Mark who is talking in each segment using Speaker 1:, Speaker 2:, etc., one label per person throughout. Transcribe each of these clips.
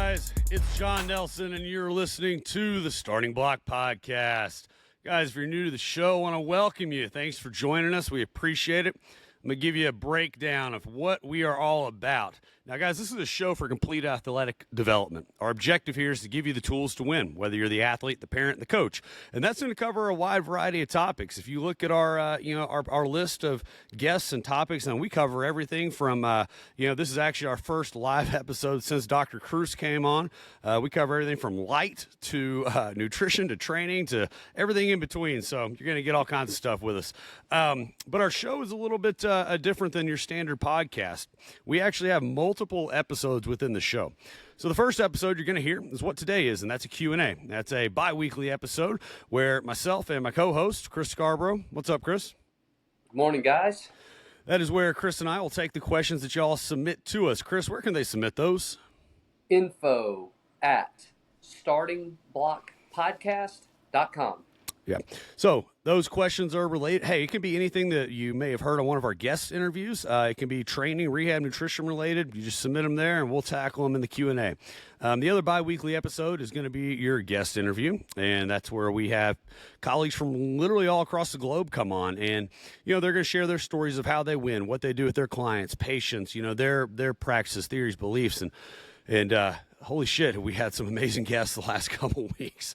Speaker 1: guys? It's John Nelson, and you're listening to the Starting Block Podcast. Guys, if you're new to the show, I want to welcome you. Thanks for joining us. We appreciate it. I'm going to give you a breakdown of what we are all about. Now, guys, this is a show for complete athletic development. Our objective here is to give you the tools to win, whether you're the athlete, the parent, the coach. And that's going to cover a wide variety of topics. If you look at our list of guests and topics, and we cover everything from, this is actually our first live episode since Dr. Cruz came on. We cover everything from light to nutrition to training to everything in between. So you're going to get all kinds of stuff with us. But our show is a little bit different than your standard podcast. We actually have multiple episodes within the show. So the first episode you're going to hear is what today is, and that's a Q&A. That's a bi-weekly episode where myself and my co-host, Chris Scarborough. What's up, Chris?
Speaker 2: Good morning, guys.
Speaker 1: That is where Chris and I will take the questions that y'all submit to us. Chris, where can they submit those?
Speaker 2: Info at startingblockpodcast.com.
Speaker 1: Yeah. So those questions are related. Hey, it can be anything that you may have heard on one of our guest interviews. It can be training, rehab, nutrition related. You just submit them there, and we'll tackle them in the Q&A. The other bi-weekly episode is going to be your guest interview, and that's where we have colleagues from literally all across the globe come on, and they're going to share their stories of how they win, what they do with their clients, patients, their practices, theories, beliefs, and holy shit, we had some amazing guests the last couple of weeks.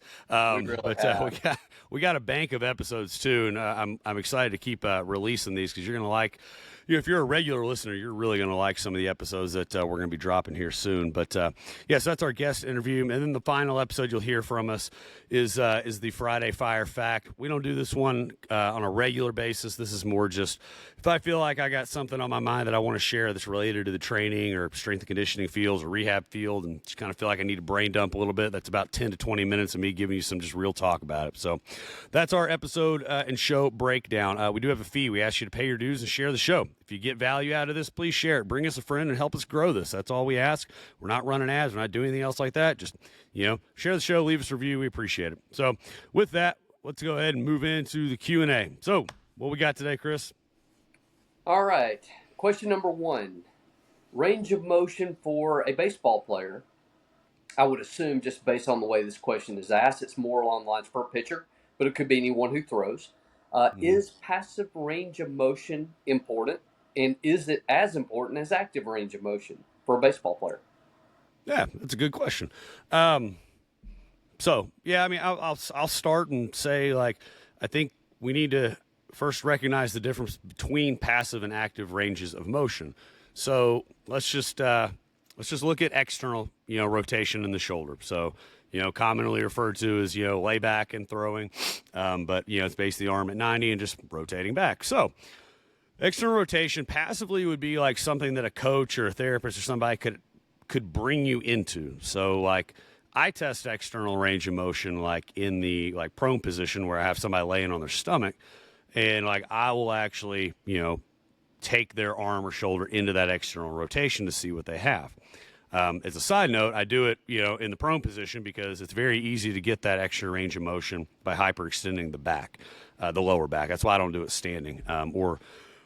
Speaker 1: We got a bank of episodes too, and I'm excited to keep releasing these because you're going to like. If you're a regular listener, you're really going to like some of the episodes that we're going to be dropping here soon. But so that's our guest interview, and then the final episode you'll hear from us is the Friday Fire Fact. We don't do this one on a regular basis. This is more just if I feel like I got something on my mind that I want to share that's related to the training or strength and conditioning fields or rehab field, and just kind of feel like I need to brain dump a little bit. That's about 10 to 20 minutes of me giving you some just real talk about it. So that's our episode and show breakdown. We do have a fee. We ask you to pay your dues and share the show. If you get value out of this, please share it. Bring us a friend and help us grow this. That's all we ask. We're not running ads. We're not doing anything else like that. Just, share the show, leave us a review. We appreciate it. So with that, let's go ahead and move into the Q&A. So what we got today, Chris?
Speaker 2: All right. Question number 1. Range of motion for a baseball player. I would assume just based on the way this question is asked, it's more along the lines per pitcher, but it could be anyone who throws. Is passive range of motion important? And is it as important as active range of motion for a baseball player?
Speaker 1: Yeah, that's a good question. I'll start and say, I think we need to first recognize the difference between passive and active ranges of motion. So let's just look at external, rotation in the shoulder. So, commonly referred to as, lay back and throwing, but it's basically the arm at 90 and just rotating back. So external rotation passively would be like something that a coach or a therapist or somebody could bring you into. So I test external range of motion in the prone position where I have somebody laying on their stomach, and I will actually take their arm or shoulder into that external rotation to see what they have. As a side note, I do it in the prone position because it's very easy to get that extra range of motion by hyperextending the back, the lower back. That's why I don't do it standing, or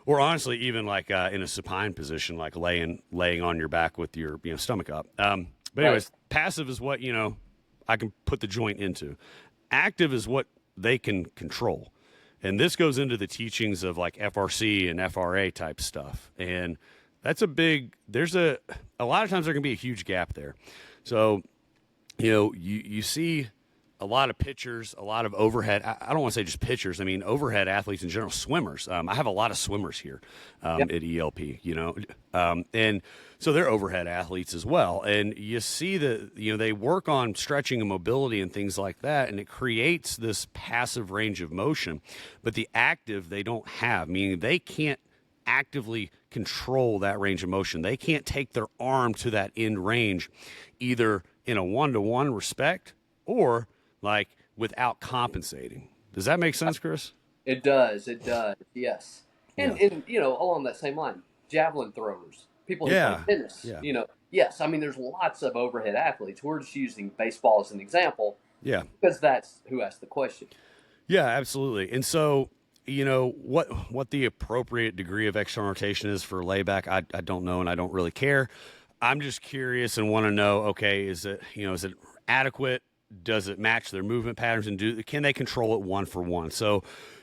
Speaker 1: honestly, even in a supine position, laying on your back with your stomach up. But anyways, passive is what I can put the joint into. Active is what they can control, and this goes into the teachings of FRC and FRA type stuff. And that's there's a lot of times there can be a huge gap there. So you see a lot of pitchers, a lot of overhead. I don't want to say just pitchers. I mean, overhead athletes in general, swimmers. I have a lot of swimmers here at ELP, and so they're overhead athletes as well. And you see that, they work on stretching and mobility and things like that, and it creates this passive range of motion. But the active they don't have, meaning they can't actively control that range of motion. They can't take their arm to that end range either in a one-to-one respect or without compensating. Does that make sense, Chris?
Speaker 2: It does. Yes. And along that same line, javelin throwers, people who play tennis, yes. I mean, there's lots of overhead athletes. We're just using baseball as an example.
Speaker 1: Yeah.
Speaker 2: Because that's who asked the question.
Speaker 1: Yeah, absolutely. And so, what the appropriate degree of external rotation is for layback, I don't know, and I don't really care. I'm just curious and want to know, okay, is it adequate? Does it match their movement patterns, and can they control it one for one? So,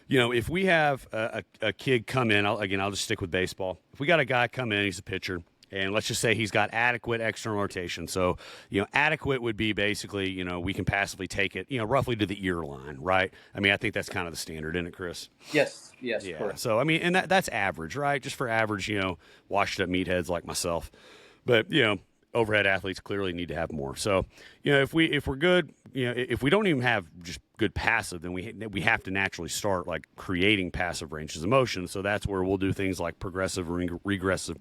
Speaker 1: if we have a kid come in, I'll just stick with baseball. If we got a guy come in, he's a pitcher, and let's just say he's got adequate external rotation. So, adequate would be basically, we can passively take it, roughly to the ear line, right? I mean, I think that's kind of the standard, isn't it, Chris?
Speaker 2: Yes,
Speaker 1: Yeah.
Speaker 2: correct.
Speaker 1: So, I mean, and that's average, right? Just for average, washed up meatheads like myself. But, overhead athletes clearly need to have more. So, if we're good, if we don't even have just good passive, then we have to naturally start like creating passive ranges of motion. So that's where we'll do things like progressive or regressive,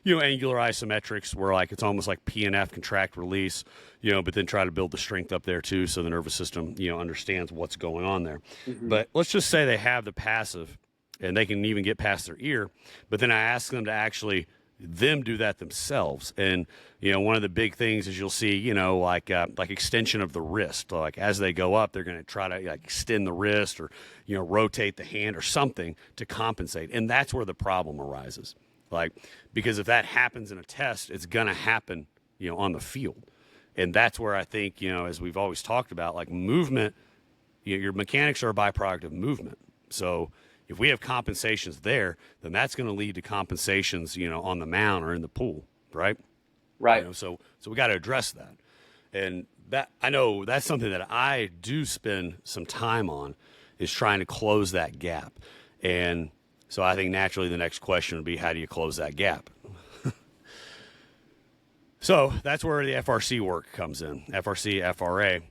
Speaker 1: angular isometrics, where like it's almost like PNF, contract release, but then try to build the strength up there too, so the nervous system understands what's going on there. But let's just say they have the passive and they can even get past their ear, but then I ask them to actually them do that themselves. And one of the big things is you'll see like extension of the wrist. Like as they go up, they're going to try to like extend the wrist or rotate the hand or something to compensate, and that's where the problem arises. Like, because if that happens in a test, it's going to happen on the field. And that's where I think as we've always talked about, like movement, your mechanics are a byproduct of movement. So if we have compensations there, then that's going to lead to compensations, on the mound or in the pool, right?
Speaker 2: Right.
Speaker 1: So we got to address that. And that, I know that's something that I do spend some time on, is trying to close that gap. And so I think naturally the next question would be, how do you close that gap? So that's where the FRC work comes in, FRC, FRA.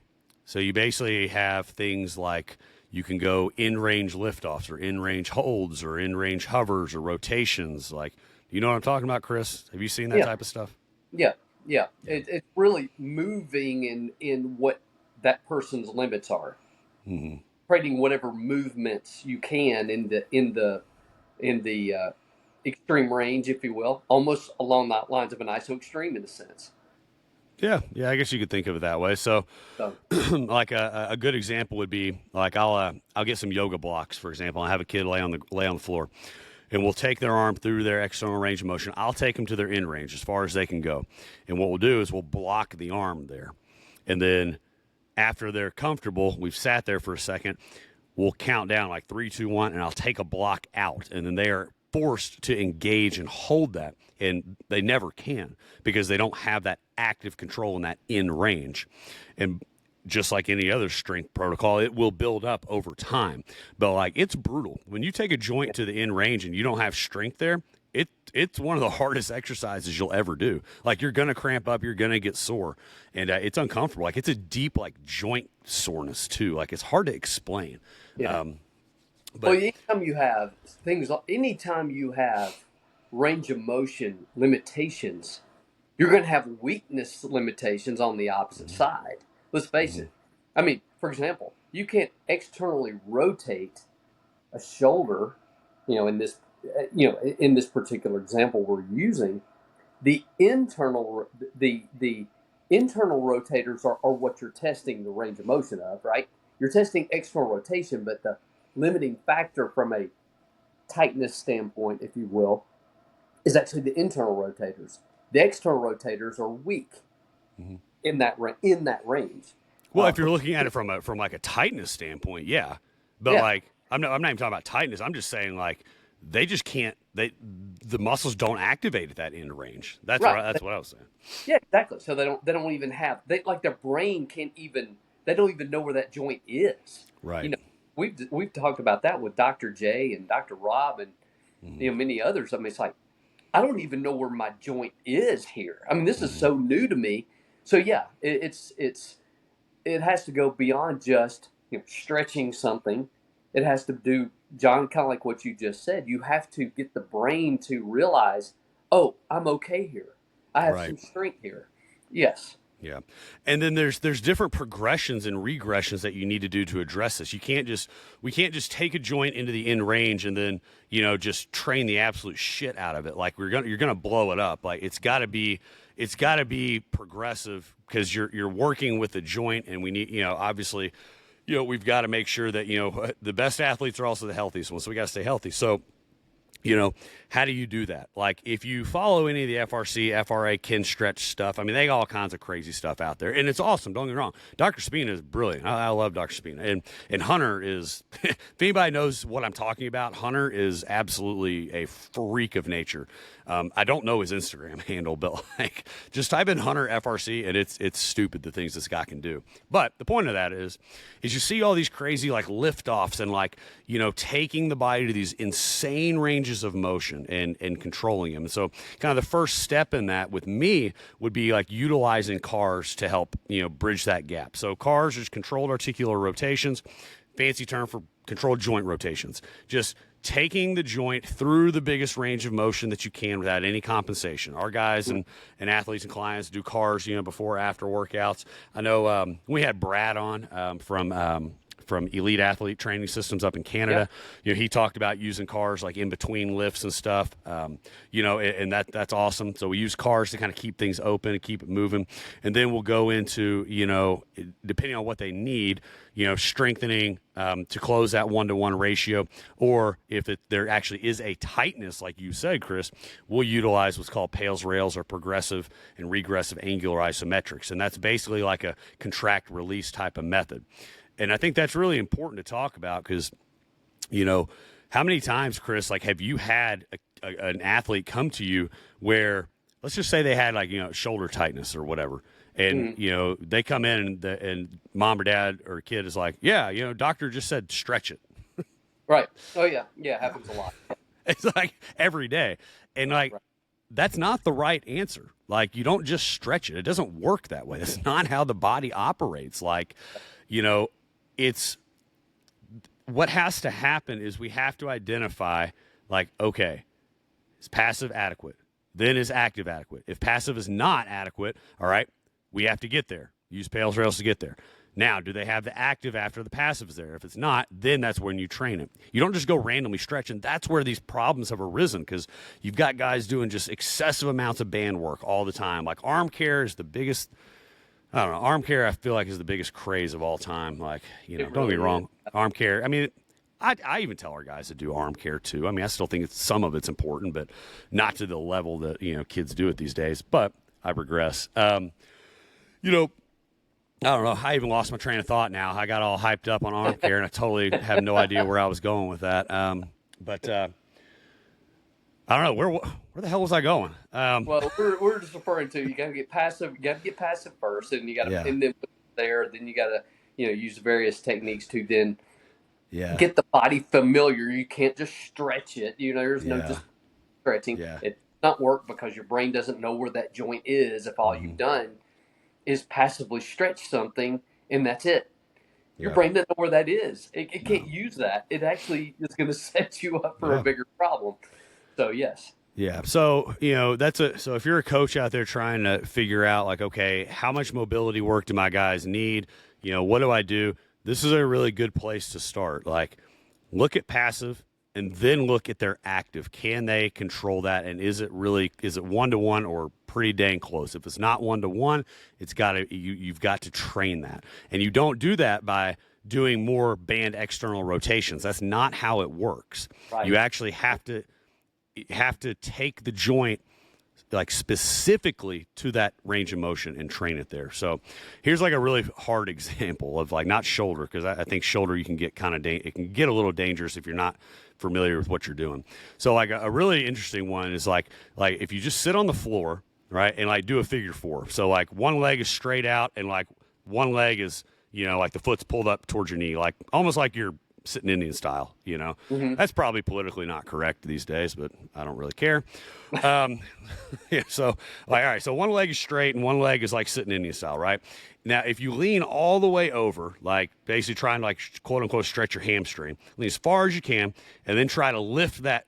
Speaker 1: So you basically have things like, you can go in-range liftoffs or in-range holds or in-range hovers or rotations. Like, you know what I'm talking about, Chris? Have you seen that type of stuff?
Speaker 2: Yeah. It's really moving in what that person's limits are.
Speaker 1: Mm-hmm.
Speaker 2: Creating whatever movements you can in the extreme range, if you will, almost along the lines of an iso extreme in a sense.
Speaker 1: Yeah, I guess you could think of it that way. So, like a good example would be like I'll get some yoga blocks, for example. I have a kid lay on the floor, and we'll take their arm through their external range of motion. I'll take them to their in range as far as they can go, and what we'll do is we'll block the arm there, and then after they're comfortable, we've sat there for a second, we'll count down like 3, 2, 1, and I'll take a block out, and then they are forced to engage and hold that, and they never can because they don't have that active control in that in range. And just like any other strength protocol, it will build up over time. But like, it's brutal when you take a joint to the in range and you don't have strength there. It's one of the hardest exercises you'll ever do. Like, you're gonna cramp up, you're gonna get sore, and it's uncomfortable. Like, it's a deep like joint soreness too. Like, it's hard to explain.
Speaker 2: Yeah.
Speaker 1: But
Speaker 2: anytime you have range of motion limitations, you're going to have weakness limitations on the opposite side. Let's face it. I mean, for example, you can't externally rotate a shoulder, in this particular example we're using. The internal rotators are what you're testing the range of motion of, right? You're testing external rotation, but the limiting factor from a tightness standpoint, if you will, is actually the internal rotators. The external rotators are weak in that range.
Speaker 1: Well, if you're looking at it from like a tightness standpoint, yeah. But like, I'm not even talking about tightness. I'm just saying, like, they just can't. The muscles don't activate at that end range. That's
Speaker 2: Right.
Speaker 1: That's what I was saying.
Speaker 2: Yeah, exactly. So they don't even have their brain can't even, they don't even know where that joint is.
Speaker 1: Right.
Speaker 2: We've talked about that with Dr. J and Dr. Rob and many others. I mean, it's like, I don't even know where my joint is here. I mean, this is so new to me. So yeah, it has to go beyond just stretching something. It has to do, John, kind of like what you just said. You have to get the brain to realize, oh, I'm okay here. I have some strength here. Yes.
Speaker 1: Yeah. And then there's different progressions and regressions that you need to do to address this. We can't just take a joint into the in range and then, just train the absolute shit out of it. Like, you're going to blow it up. Like, it's got to be progressive, because you're working with the joint, and we need, obviously, we've got to make sure that, the best athletes are also the healthiest ones. So we got to stay healthy. So How do you do that? Like, if you follow any of the FRC, FRA, Kinstretch stuff, I mean, they got all kinds of crazy stuff out there, and it's awesome. Don't get me wrong. Dr. Spina is brilliant. I love Dr. Spina, and Hunter is. If anybody knows what I'm talking about, Hunter is absolutely a freak of nature. I don't know his Instagram handle, but like, just type in Hunter FRC, and it's stupid the things this guy can do. But the point of that is you see all these crazy like liftoffs and like taking the body to these insane ranges of motion and controlling them. And so kind of the first step in that with me would be like utilizing CARs to help bridge that gap. So CARs is controlled articular rotations, fancy term for controlled joint rotations. Just taking the joint through the biggest range of motion that you can without any compensation. Our guys and athletes and clients do CARs, before or after workouts. I know we had Brad on from Elite Athlete Training Systems up in Canada. Yep. He talked about using CARs like in between lifts and stuff. And that's awesome. So we use CARs to kind of keep things open and keep it moving. And then we'll go into, depending on what they need, strengthening to close that 1-to-1 ratio, or if there actually is a tightness, like you said, Chris, we'll utilize what's called Pales rails or progressive and regressive angular isometrics, and that's basically like a contract release type of method. And I think that's really important to talk about because, how many times, Chris, like have you had an athlete come to you where, let's just say they had like shoulder tightness or whatever. And, they come in and mom or dad or kid is like, yeah, doctor just said stretch it.
Speaker 2: Right. Oh, yeah. Yeah, happens a lot.
Speaker 1: It's like every day. And like, right. That's not the right answer. Like, you don't just stretch it. It doesn't work that way. That's not how the body operates. Like, it's what has to happen is we have to identify like, okay, is passive adequate? Then is active adequate? If passive is not adequate, all right, we have to get there. Use Pales rails to get there. Now, do they have the active after the passive is there? If it's not, then that's when you train it. You don't just go randomly stretching. That's where these problems have arisen because you've got guys doing just excessive amounts of band work all the time. Like arm care is the biggest, I don't know, arm care I feel like is the biggest craze of all time. Like, don't get me wrong, arm care. I mean, I even tell our guys to do arm care too. I mean, I still think some of it's important, but not to the level that, kids do it these days. But I regress. I don't know. I even lost my train of thought now. I got all hyped up on arm care, and I totally have no idea where I was going with that. But I don't know. Where the hell was I going?
Speaker 2: Well, we're just referring to you got to get passive. You got to get passive first, and you got to and then there. Then you got to use various techniques to then get the body familiar. You can't just stretch it. There's no just stretching. Yeah. It does not work because your brain doesn't know where that joint is. If all you've done is passively stretch something, and that's it. Your brain doesn't know where that is. It can't use that. It actually is going to set you up for a bigger problem. So, yes.
Speaker 1: Yeah. So, so if you're a coach out there trying to figure out like, okay, how much mobility work do my guys need? What do I do? This is a really good place to start. Like, look at passive and then look at their active. Can they control that? And is it 1-to-1 or pretty dang close? If it's not 1-to-1, you've got to train that. And you don't do that by doing more band external rotations. That's not how it works. Right. You actually have to take the joint like specifically to that range of motion and train it there. So here's like a really hard example of like not shoulder, because I think shoulder you can get it can get a little dangerous if you're not familiar with what you're doing. So like a really interesting one is like if you just sit on the floor, right, and like do a figure four. So like one leg is straight out and like one leg is, like the foot's pulled up towards your knee, like almost like you're sitting Indian style, That's probably politically not correct these days, but I don't really care. So like, all right, so one leg is straight and one leg is like sitting Indian style, right? Now, if you lean all the way over, like basically trying to like quote unquote stretch your hamstring, lean as far as you can, and then try to lift that,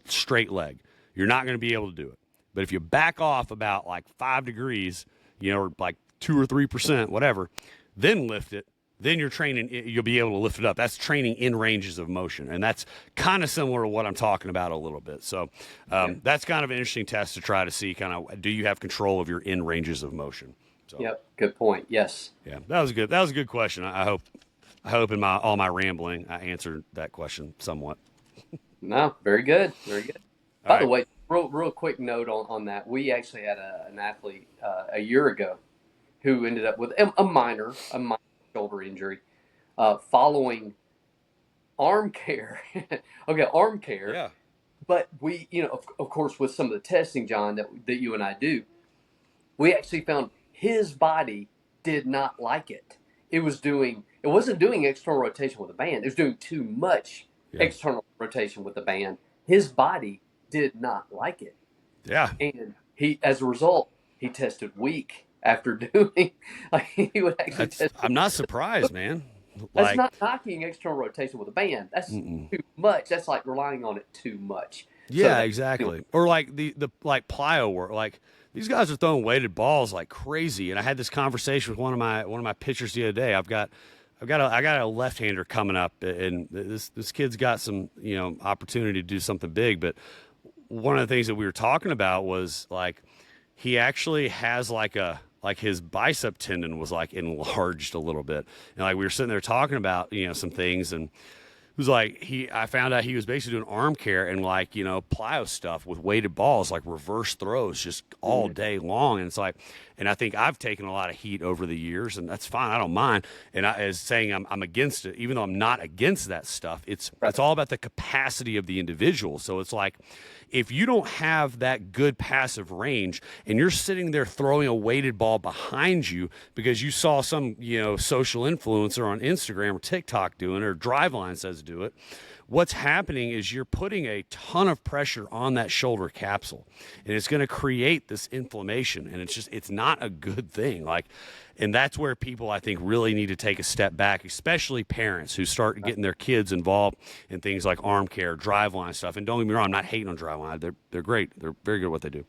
Speaker 1: straight leg, you're not going to be able to do it. But if you back off about like 5 degrees, or like 2 or 3%, whatever, then lift it, then you're training, you'll be able to lift it up. That's training in ranges of motion. And that's kind of similar to what I'm talking about a little bit. So that's kind of an interesting test to try to see kind of, do you have control of your in ranges of motion? So,
Speaker 2: yep. Good point. Yes.
Speaker 1: Yeah, that was a good question. I hope in all my rambling, I answered that question somewhat.
Speaker 2: No, very good, very good.
Speaker 1: All
Speaker 2: By the
Speaker 1: right.
Speaker 2: way, real quick note on that. We actually had an athlete a year ago who ended up with a minor shoulder injury following arm care. Okay, arm care.
Speaker 1: Yeah.
Speaker 2: But we, of course, with some of the testing, John, that you and I do, we actually found his body did not like it. It wasn't doing external rotation with the band. It was doing too much
Speaker 1: Yeah.
Speaker 2: external rotation with the band. His body did not like it.
Speaker 1: Yeah.
Speaker 2: And as a result, he tested weak after doing, like he would actually test.
Speaker 1: I'm not surprised, man.
Speaker 2: That's
Speaker 1: Like,
Speaker 2: not knocking external rotation with a band. That's
Speaker 1: mm-mm.
Speaker 2: too much. That's like relying on it too much. So
Speaker 1: Yeah, exactly. Or like the like plyo work. Like these guys are throwing weighted balls like crazy. And I had this conversation with one of my pitchers the other day. I got a left-hander coming up, and this kid's got some opportunity to do something big. But one of the things that we were talking about was like he actually has like his bicep tendon was like enlarged a little bit, and like we were sitting there talking about some things, and who's like I found out he was basically doing arm care and like plyo stuff with weighted balls, like reverse throws just all
Speaker 2: mm,
Speaker 1: day long. And it's like, and I think I've taken a lot of heat over the years, and that's fine, I don't mind. And as saying I'm against it, even though I'm not against that stuff,
Speaker 2: right.
Speaker 1: it's all about the capacity of the individual. So it's like, if you don't have that good passive range and you're sitting there throwing a weighted ball behind you because you saw some social influencer on Instagram or TikTok doing it, or Driveline says do it, what's happening is you're putting a ton of pressure on that shoulder capsule, and it's going to create this inflammation, and it's not a good thing. Like, and that's where people, I think, really need to take a step back, especially parents who start getting their kids involved in things like arm care, Driveline stuff. And don't get me wrong, I'm not hating on Driveline. They're great. They're very good at what they do.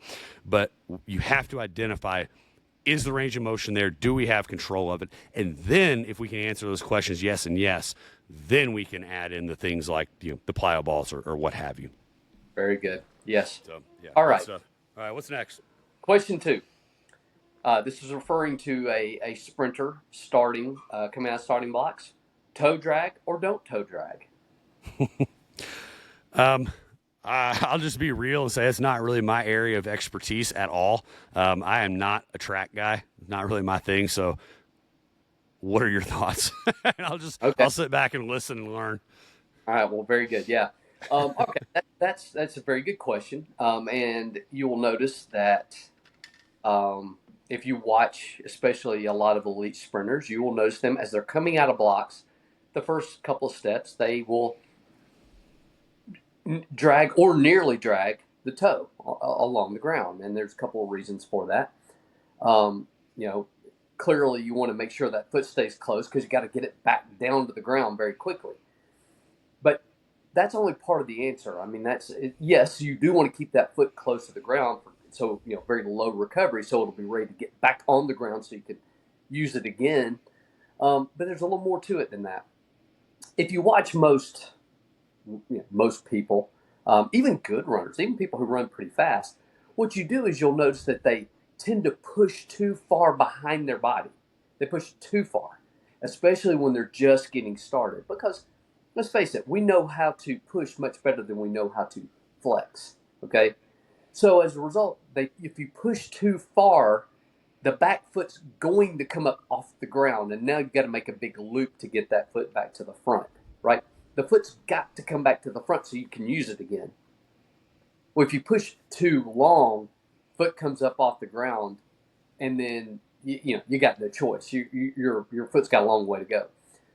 Speaker 1: But you have to identify, is the range of motion there? Do we have control of it? And then if we can answer those questions yes and yes, then we can add in the things like the plyo balls or what have you.
Speaker 2: Very good. Yes.
Speaker 1: So yeah,
Speaker 2: All
Speaker 1: good
Speaker 2: right.
Speaker 1: stuff. All right, what's next?
Speaker 2: Question two. This is referring to a sprinter coming out of starting blocks. Toe drag or don't toe drag?
Speaker 1: Um, I'll just be real and say it's not really my area of expertise at all. I am not a track guy, not really my thing. So, what are your thoughts? And
Speaker 2: Okay.
Speaker 1: I'll sit back and listen and learn.
Speaker 2: All right. Well, very good. Yeah. Okay. That's a very good question. And you will notice that um, if you watch, especially a lot of elite sprinters, you will notice them as they're coming out of blocks. The first couple of steps, they will drag or nearly drag the toe along the ground, and there's a couple of reasons for that. Um, you know, Clearly you want to make sure that foot stays close because you got to get it back down to the ground very quickly. But that's only part of the answer. I mean, yes, you do want to keep that foot close to the ground so very low recovery, so it'll be ready to get back on the ground so you can use it again. But there's a little more to it than that. If you watch most people, even good runners, even people who run pretty fast, what you do is you'll notice that they tend to push too far behind their body. They push too far, especially when they're just getting started. Because let's face it, we know how to push much better than we know how to flex. Okay, so as a result, if you push too far, the back foot's going to come up off the ground, and now you've got to make a big loop to get that foot back to the front, right? The foot's got to come back to the front so you can use it again. Well, if you push too long, foot comes up off the ground, and then you got no choice. Your foot's got a long way to go.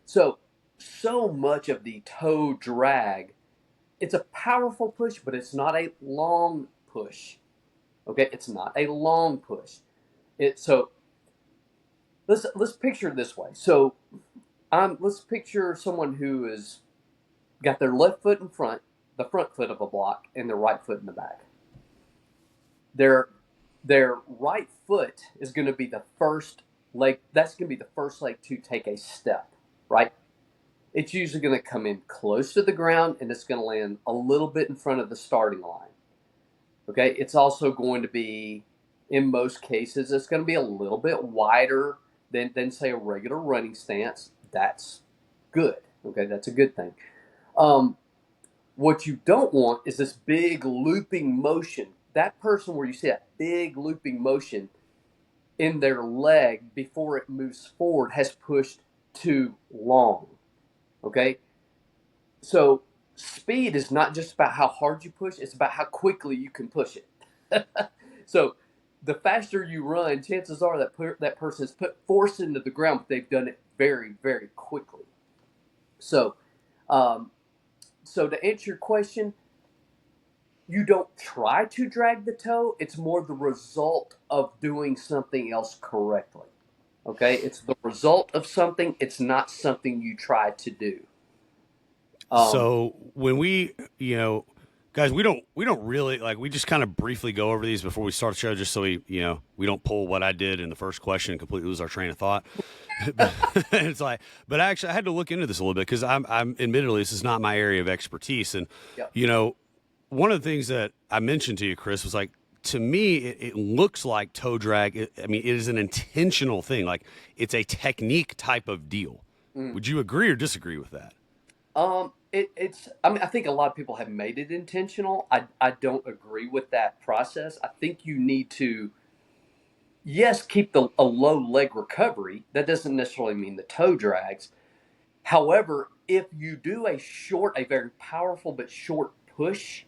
Speaker 2: So much of the toe drag, it's a powerful push, but it's not a long push. Okay, it's not a long push. So let's picture it this way. So let's picture someone who is got their left foot in front, the front foot of a block, and their right foot in the back. Their right foot is going to be the first leg. That's going to be the first leg to take a step, right? It's usually going to come in close to the ground, and it's going to land a little bit in front of the starting line. Okay, it's also going to be, in most cases, it's going to be a little bit wider than say a regular running stance. That's good. Okay, that's a good thing. Um, What you don't want is this big looping motion. That person where you see that big looping motion in their leg before it moves forward has pushed too long. Okay? So speed is not just about how hard you push, it's about how quickly you can push it. So the faster you run, chances are that person has put force into the ground, but they've done it very, very quickly. So, um, so to answer your question, you don't try to drag the toe. It's more the result of doing something else correctly. Okay, it's the result of something. It's not something you try to do. Um,
Speaker 1: So when we, guys, we don't really like we just kind of briefly go over these before we start the show, just so we don't pull what I did in the first question and completely lose our train of thought. It's like, but actually, I had to look into this a little bit because I'm admittedly this is not my area of expertise, and
Speaker 2: yeah,
Speaker 1: you know, one of the things that I mentioned to you, Chris, was like to me, it looks like toe drag. I mean, it is an intentional thing, like it's a technique type of deal.
Speaker 2: mm.
Speaker 1: Would you agree or disagree with that?
Speaker 2: It's. I mean, I think a lot of people have made it intentional. I don't agree with that process. I think you need to, yes, keep a low leg recovery. That doesn't necessarily mean the toe drags. However, if you do a very powerful but short push,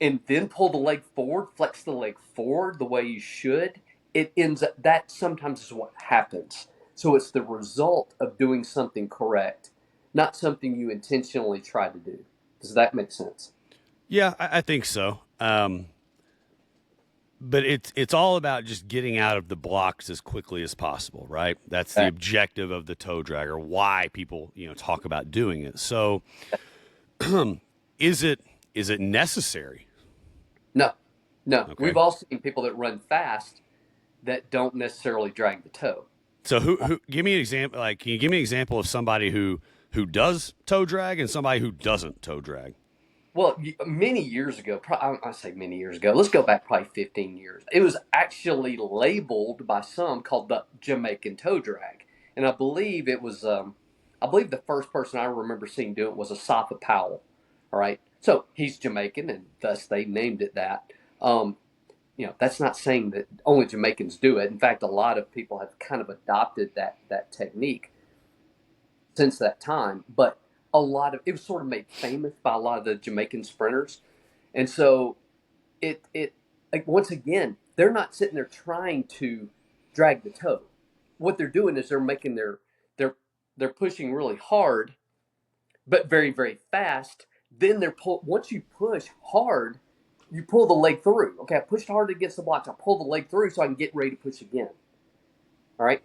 Speaker 2: and then pull the leg forward, flex the leg forward the way you should, it ends up that sometimes is what happens. So it's the result of doing something correct, not something you intentionally try to do. Does that make sense?
Speaker 1: Yeah, I think so. But it's all about just getting out of the blocks as quickly as possible, right? That's the
Speaker 2: Okay.
Speaker 1: objective of the toe drag, or why people talk about doing it. So, is it necessary?
Speaker 2: No, no.
Speaker 1: Okay.
Speaker 2: We've all seen people that run fast that don't necessarily drag the toe.
Speaker 1: So who give me an example? Like, can you give me an example of somebody who does toe drag and somebody who doesn't toe drag?
Speaker 2: Well, many years ago, I say many years ago, let's go back probably 15 years. It was actually labeled by some called the Jamaican toe drag. And I believe the first person I remember seeing do it was Asafa Powell. All right. So he's Jamaican and thus they named it that. Um, that's not saying that only Jamaicans do it. In fact, a lot of people have kind of adopted that technique since that time. But a lot of it was sort of made famous by a lot of the Jamaican sprinters, and so it like once again they're not sitting there trying to drag the toe. What they're doing is they're making they're they're pushing really hard, but very very fast. Then once you push hard, you pull the leg through. Okay, I pushed hard against the blocks. I pull the leg through so I can get ready to push again. All right,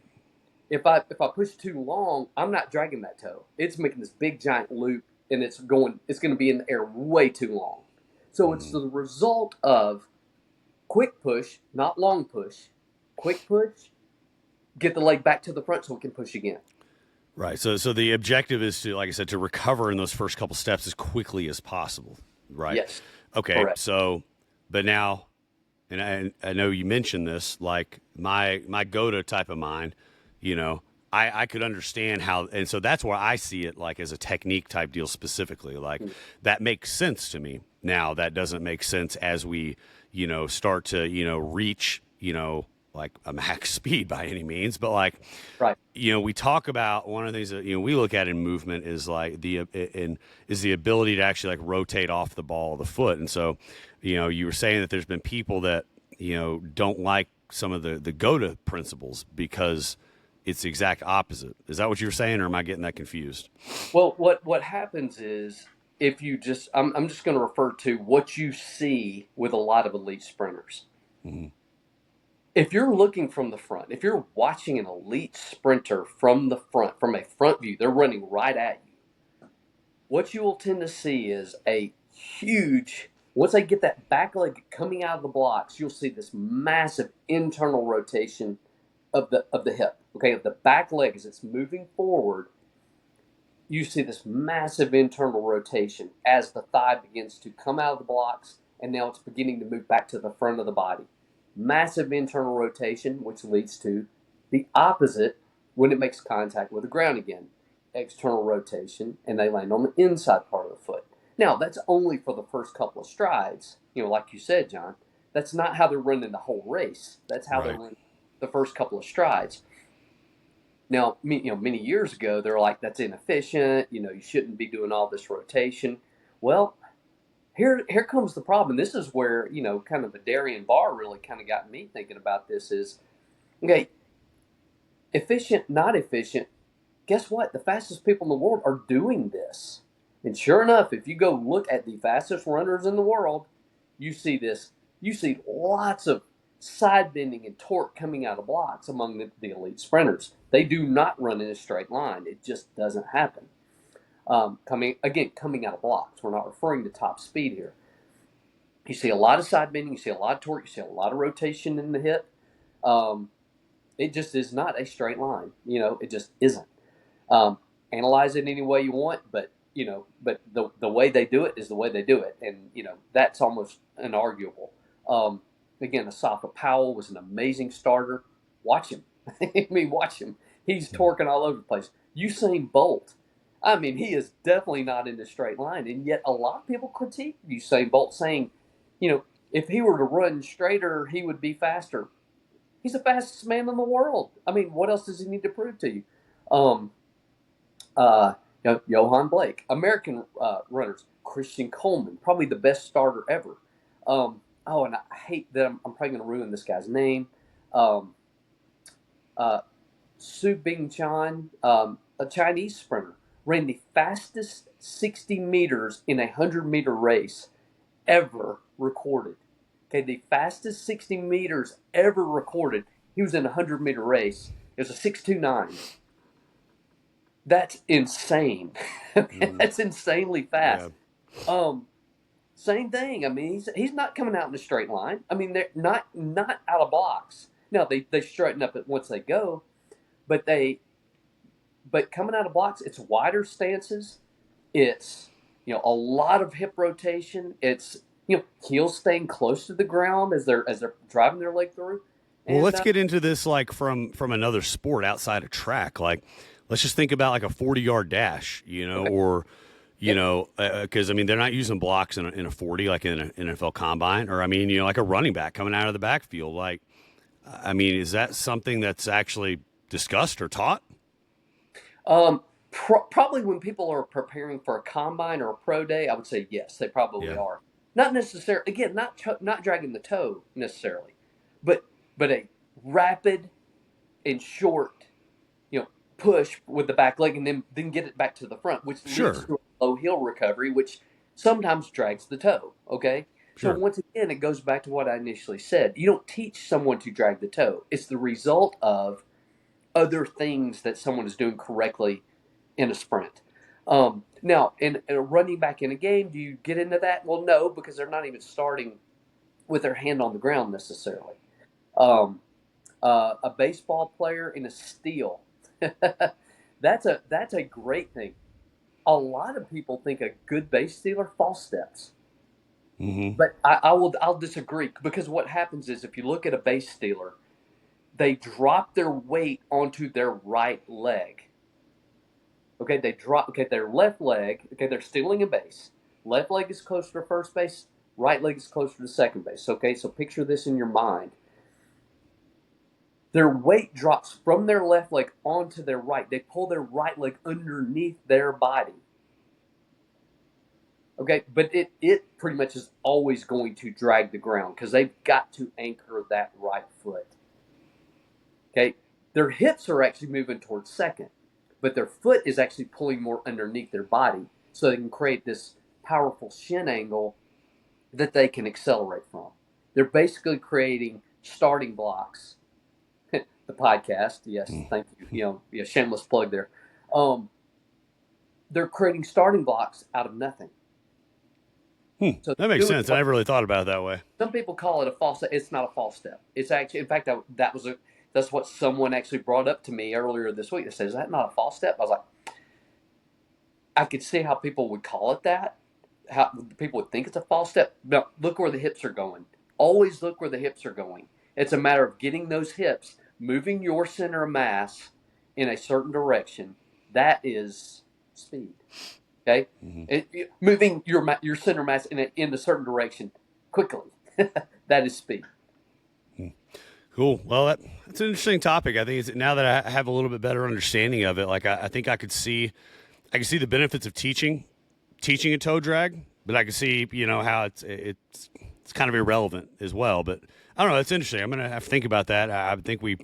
Speaker 2: if I push too long, I'm not dragging that toe. It's making this big giant loop and it's going to be in the air way too long. So it's
Speaker 1: Mhm.
Speaker 2: the result of quick push, not long push. Quick push, get the leg back to the front so we can push again.
Speaker 1: Right. So the objective is to, like I said, to recover in those first couple steps as quickly as possible. Right.
Speaker 2: Yes,
Speaker 1: Okay.
Speaker 2: correct.
Speaker 1: So, but now, and I know you mentioned this, like my go-to type of mind, you know, I could understand how, and so that's where I see it like as a technique type deal specifically. Like that makes sense to me. Now that doesn't make sense as we, start to, reach, like a max speed by any means, but like
Speaker 2: Right.
Speaker 1: we talk about one of the things that we look at in movement is like the ability to actually like rotate off the ball of the foot. And so you were saying that there's been people that don't like some of the GOTA principles because it's the exact opposite. Is that what you were saying, or am I getting that confused?
Speaker 2: Well, what happens is if you just I'm just going to refer to what you see with a lot of elite sprinters.
Speaker 1: Hmm.
Speaker 2: If you're looking from the front, if you're watching an elite sprinter from the front, from a front view, they're running right at you. What you will tend to see is a huge, once they get that back leg coming out of the blocks, you'll see this massive internal rotation of the hip. Okay, of the back leg as it's moving forward, you see this massive internal rotation as the thigh begins to come out of the blocks and now it's beginning to move back to the front of the body. Massive internal rotation, which leads to the opposite when it makes contact with the ground again. External rotation, and they land on the inside part of the foot. Now, that's only for the first couple of strides. Like you said, John, that's not how they're running the whole race. That's how they're
Speaker 1: Right.
Speaker 2: running the first couple of strides. Now, many years ago, they're like, that's inefficient. You shouldn't be doing all this rotation. Well, here comes the problem. This is where, kind of the Darien Bar really kind of got me thinking about this is, okay, efficient, not efficient. Guess what? The fastest people in the world are doing this. And sure enough, if you go look at the fastest runners in the world, you see this. You see lots of side bending and torque coming out of blocks among the elite sprinters. They do not run in a straight line. It just doesn't happen. Coming out of blocks. We're not referring to top speed here. You see a lot of side bending. You see a lot of torque. You see a lot of rotation in the hip. Um, it just is not a straight line. It just isn't. Um, Analyze it any way you want, but the way they do it is the way they do it, and that's almost unarguable. Again, Asafa Powell was an amazing starter. Watch him. I mean, watch him. He's torquing all over the place. Usain Bolt. I mean, he is definitely not in the straight line, and yet a lot of people critique Usain Bolt, saying, if he were to run straighter, he would be faster. He's the fastest man in the world. I mean, what else does he need to prove to you? Um, Johan Blake, American runners, Christian Coleman, probably the best starter ever. And I hate that I'm probably going to ruin this guy's name. Um, uh, Su Bing Chan, a Chinese sprinter, ran the fastest 60 meters in a 100-meter race ever recorded. Okay, the fastest 60 meters ever recorded. He was in a 100-meter race. It was a 6:29. That's insane. That's insanely fast.
Speaker 1: Yeah.
Speaker 2: Same thing. I mean, he's not coming out in a straight line. I mean, they're not out of blocks. Now they straighten up it once they go, but coming out of blocks, it's wider stances. It's a lot of hip rotation. It's heels staying close to the ground as they're driving their leg through.
Speaker 1: Well,
Speaker 2: And
Speaker 1: let's get into this like from another sport outside of track. Like, let's just think about like a 40-yard dash,
Speaker 2: okay.
Speaker 1: or because I mean they're not using blocks in a 40 like in an NFL combine, or I mean like a running back coming out of the backfield. Like, I mean, is that something that's actually discussed or taught?
Speaker 2: Probably when people are preparing for a combine or a pro day, I would say yes, they probably
Speaker 1: Yeah,
Speaker 2: are. Not necessarily, again, not dragging the toe necessarily, but a rapid and short, push with the back leg, and then get it back to the front, which leads
Speaker 1: sure,
Speaker 2: to a low heel recovery, which sometimes drags the toe. Okay, so
Speaker 1: sure.
Speaker 2: once again, it goes back to what I initially said. You don't teach someone to drag the toe; it's the result of other things that someone is doing correctly in a sprint. Now, in a running back in a game, do you get into that? Well, no, because they're not even starting with their hand on the ground necessarily. Um, a baseball player in a steal, that's a great thing. A lot of people think a good base stealer false steps,
Speaker 1: Mm-hmm.
Speaker 2: but I'll disagree, because what happens is if you look at a base stealer, they drop their weight onto their right leg. Okay, they drop. Okay, their left leg. Okay, they're stealing a base. Left leg is closer to first base. Right leg is closer to second base. Okay, so picture this in your mind. Their weight drops from their left leg onto their right. They pull their right leg underneath their body. Okay, but it pretty much is always going to drag the ground because they've got to anchor that right foot. Okay, their hips are actually moving towards second, but their foot is actually pulling more underneath their body, so they can create this powerful shin angle that they can accelerate from. They're basically creating starting blocks. The podcast, yes, thank you. Yeah, shameless plug there. Um, they're creating starting blocks out of nothing. So
Speaker 1: That makes sense. I never really thought about it that way.
Speaker 2: some people call it a false step. It's not a false step. It's actually, in fact, that's what someone actually brought up to me earlier this week. They said, "Is that not a false step?" I was like, I could see how people would call it that. How people would think it's a false step. But look where the hips are going. Always look where the hips are going. It's a matter of getting those hips, moving your center of mass in a certain direction. That is speed. Okay, moving your center mass in a certain direction quickly. That is speed.
Speaker 1: Cool. Well, that's an interesting topic. I think it's, now that I have a little bit better understanding of it, like I think I could see the benefits of teaching a toe drag, but I can see how it's kind of irrelevant as well. But I don't know. It's interesting. I'm gonna have to think about that. I think we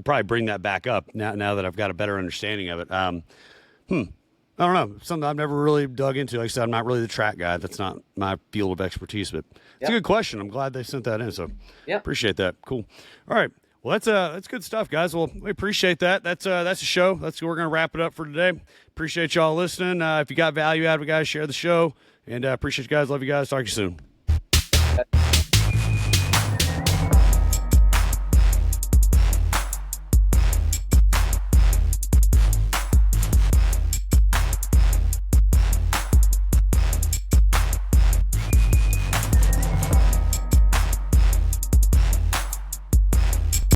Speaker 1: probably bring that back up now that I've got a better understanding of it. I don't know. Something I've never really dug into. Like I said, I'm not really the track guy. That's not my field of expertise, but it's a good question. I'm glad they sent that in. So appreciate that. Cool. All right. Well, that's good stuff, guys. Well, we appreciate that. That's a show. We're going to wrap it up for today. Appreciate y'all listening. If you got value out of it, guys, share the show. And appreciate you guys. Love you guys. Talk to you soon.